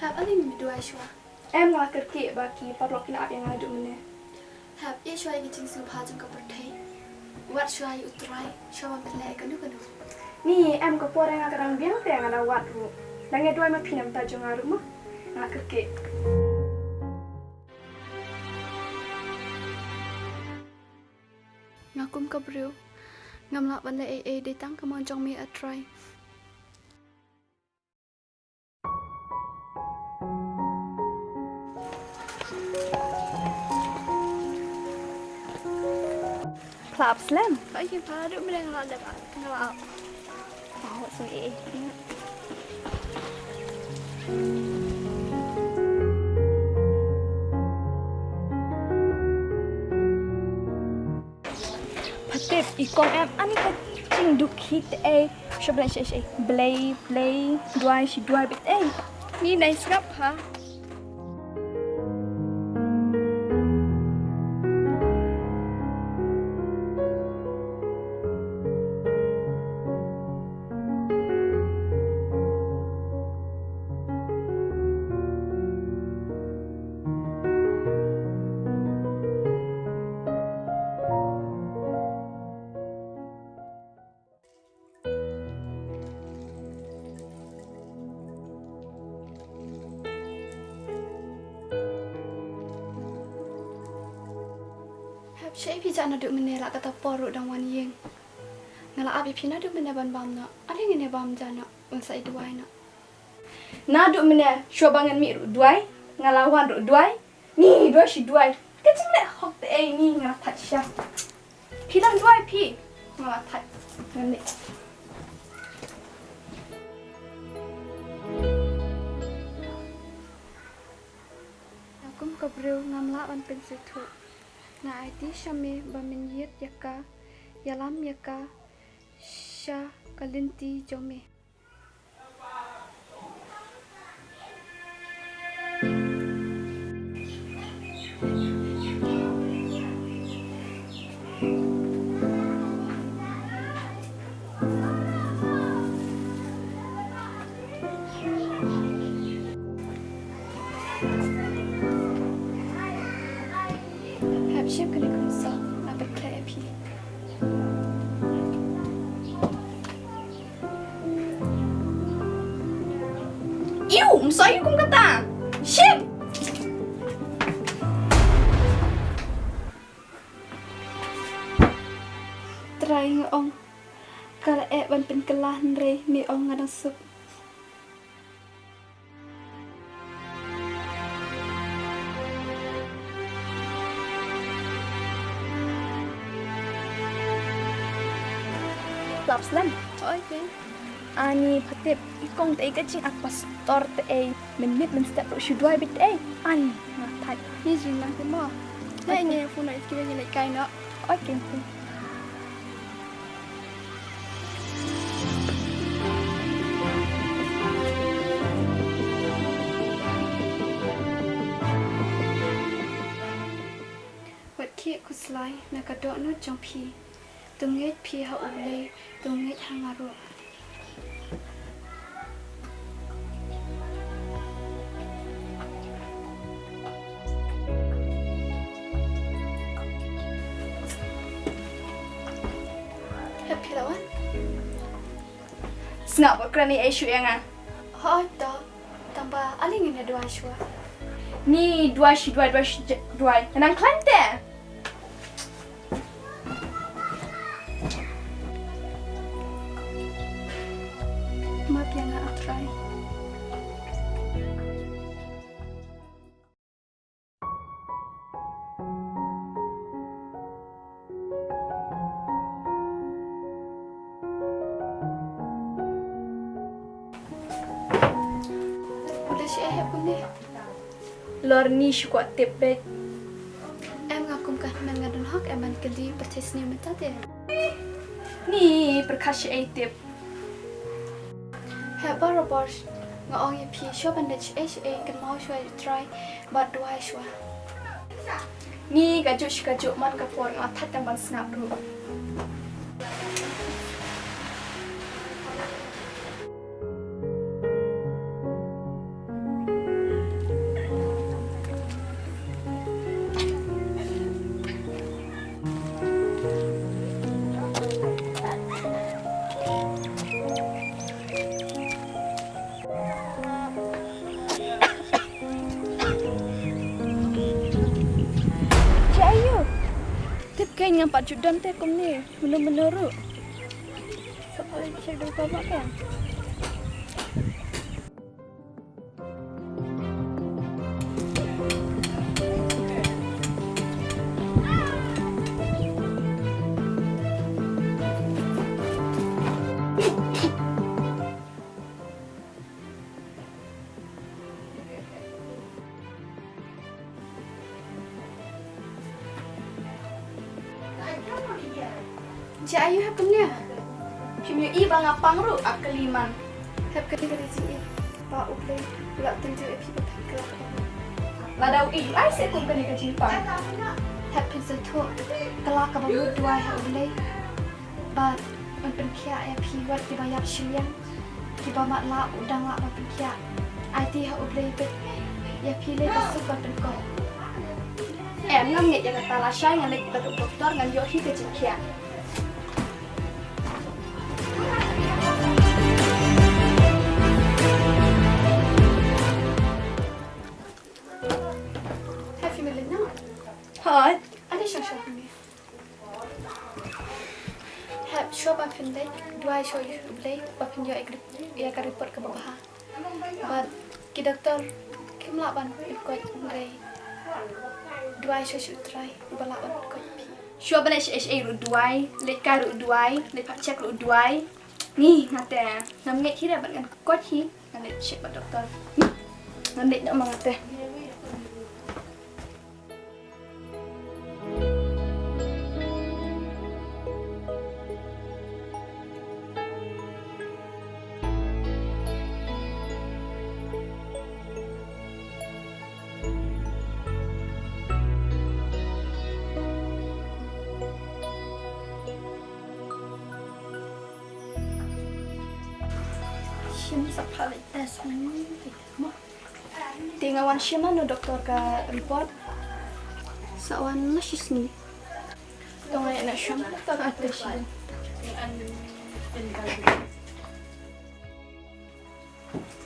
Hab aling ni dua shwa. Em ngala quirky baki Paralok kina apa yang ngadu mana. Hab ye shwa ye jing su pha jung ka perthai. Wat shwa ye utrai, shwa man pelai kanu. Ni em ko por yang kadang biang te ngala wat ru. Dange dua ma pinam ta jong aru mo. Ngala quirky. Ngakum ka brio. Ngamla ban le de tang ka mon jong mi a try. Klap slam. Ai ki pha du me ngala de ba. Ngala. Oh, so Patip ikong em ani ka ching dukit Shablan shay Blei dua bit Ni nice rap ha. Shay pi jana duk mene la kata poru dang wan yeng. Ngala abi pina duk mene ban bam na. Aling ngene bam jana unsa I duai na. Na duk mene shobangan mi ru duai ngalawan ru duai. Ni dua shi duai. Kecing le hok te ni ngala tat sya. Pilang duai pi ngala tat ngene. Akum kabreu ngamla wan pensitu. Na IT shame bamin yet yaka yalam yaka sha kalinti jome. Ship kena kunsa nak berkelai api. Iu, msayu kum kata. Ship. Try ngong. Kalau ban pen kelah nre mi ong ngadang sup. Slam. Okay. Ani patip ikong te kecing ak pastor te menit step ru shu duai bit ani ngatai. Ni jing lang ke ma. Na ini phone na iskira ni kai na. Okay. Wat ki kuslai na kadok no jong pi. Tungit pi ha ulei, tungit hangaru. Happy lawan? Snap kerana isu yang Hoi to, tambah aling ini dua shua. Ni dua. Nang klante. Yang nak try. Udah si ayah pun deh. Lor ni shukuat tepet. Em ngakum kah mengadun hak eman kedi bertes ni minta deh. Ni perkasih tip. Heba robot ngong ye pi shop and kan mau shwa try but dua shwa. Ni gajuk man kapor ngatat tambang snap ru. dengan Pak Judan teh kum ni. Benar-benar. Siapa lagi cek dari bapak kan? Cik Ayu hap kemnya? Cuma i bang apang ru akeliman. Hap kini kali cik. Pak Blei pula tunjuk epi berpikir. Ladau i ai se kum kani ka jimpang. Hap pincel tu kelak ke bawah dua hap Blei. Butมันเป็นแค่ไอพีวัดที่บายับชิมยังที่บามาละอุดังละมันเป็นแค่ไอที่เขาอุบเลยเป็นยาพีเลยก็สุกมันเป็นก่อน Em ngâm nghệ yang kata lasai yang lek pada doktor ngan yo hi ke jikia. Have you been now? Hai. Ada syah ni. Have show up in day. Do I show you Blei? Bapin yo agree. Ya ka report ke bawah. But ki doktor kim la ban ikut Blei. Do I show you try? Balak ban ikut pi. Shua bane SHA ru duai, lek ka ru duai, lek pak cek ru duai. Ni ngate. Nam nge hi ban ngan kot hi ngan lek cek ba doktor. Ngan lek nak mangate. Shim sapal tes ni. Tinggal wan shim no doktor ka report. Sawan nashis ni. Tong ay na shim ta ka shim.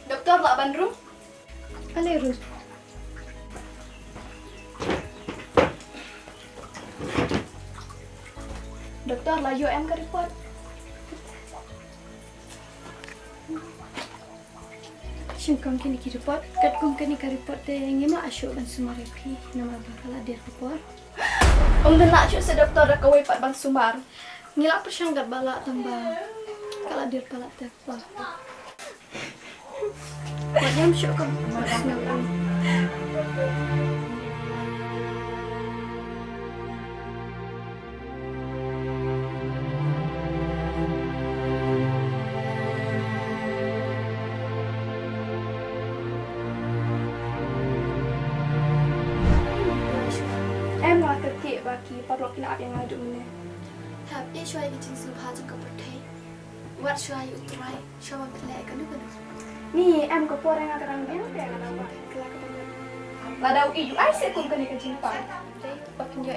Doktor la ban room. Alerus. Doktor la yo em ka report. Shim kong kini ki report. Kat kong kini ka report de ngima asyuk ban sumar pi nama bakala dia report. Dan nak cuci doktor dah kawai pat ban sumar. Ngila persyang gat balak tambah. Kala dia balak tepah. Wajam syuk kong. Em là cực thị và kỳ Paralok lại yang ada ni. Habช่วยกินสุภาพจังกับประเทศวัดช่วยอุตรายช่วยเป็นแหล่กันนึกกัน Ni em có po yang akan dia yang akan buat. กลากกันเลย Ladau i ai se kum kani ka jimpa. ได้ปักย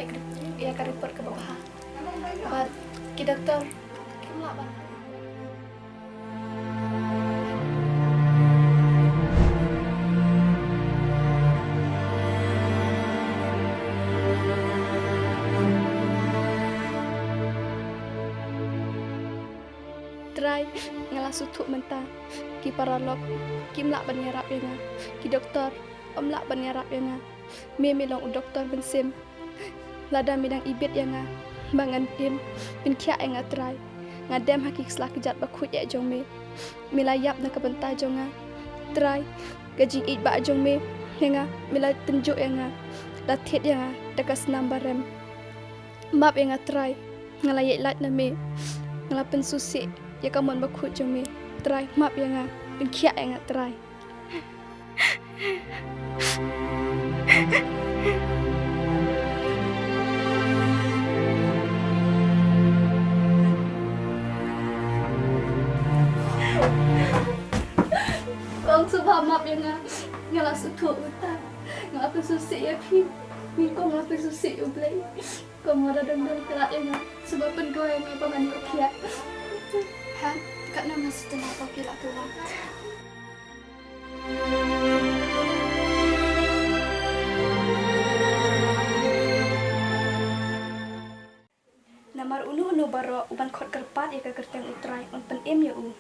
อยากรีพอร์ตกับบ้าบัดki doktor kim la ban Try ngalah sutuk mentah. Ki Paralok, kim lak ban nyarap yang ki doktor, om lak ban nyarap yang me melong doktor bensim. Lada midang ibit yang bangan tim bin kia yang try. Ngadem hakik selak kejat bakut ya jong me. Milayap nak kebentar jong try. Gajing it ba jong me yang milai tunjuk yang datit yang dekat senam barem. Map yang try ngalayat lat na me. Ngalapen susik ya kamu bakut jong me. Try map yang bin kia yang try. Kong subha map yang ngalah sutuk utang. Ngalapen susik ya pi. Ni kong ngalapen susik u Blei. Kong ada dendam kelak yang sebab pengo yang paman yo kia. ha kat nama setelah kopi lak tulang baro uban khot kerpat ya ka kerteng utrai on pen em ya u.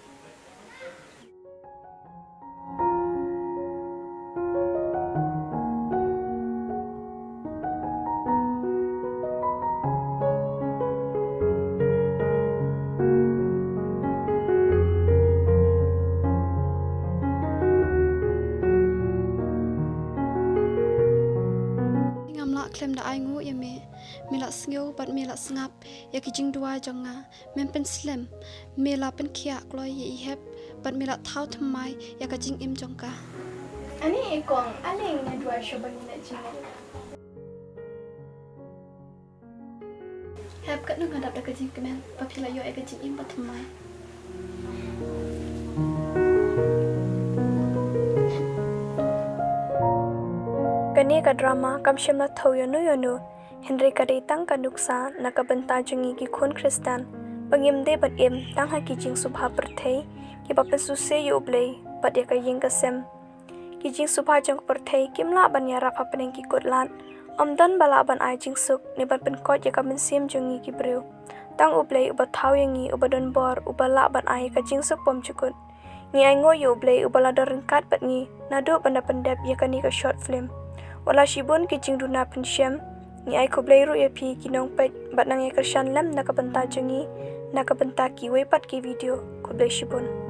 Klem da ai ngu ya me la sngo but me la snap ya ki jing dua jonga men pen slim me la pen kia kloi ye hep but me la thau thamai ya ka jing im jongka Ani ekong aling na dua shoban na jing. hep kat nang hadap da ka jing kemen pa phila yo e ka jing im pa thamai Kani ka drama kam shim na thau yonu Henry ka tang ka nuksa na ka banta jungi ki khun Kristan pangim de bat em tang ha ki jing subha perthei ki ba pesu se yo Blei bat ya ka ying ka sem ki jing subha jong perthei kimla ban ya ra phapeng ki kotlan amdan bala ban ai jing suk ne ban pen kot ya ka men sem jungi ki breu tang u Blei uba thau yangi uba don bor uba la ban ai ka jing suk pom chukut ni ai ngo yo Blei uba la doreng kat bat ni nado banda pendap ya ka ni ka short film wala shibun ki jing duna pen shem ni ai ko Blei ru ya pi ki nong pet bat nang ya kershan lam na ka banta jungi na ka banta ki we pat ki video ko Blei shibun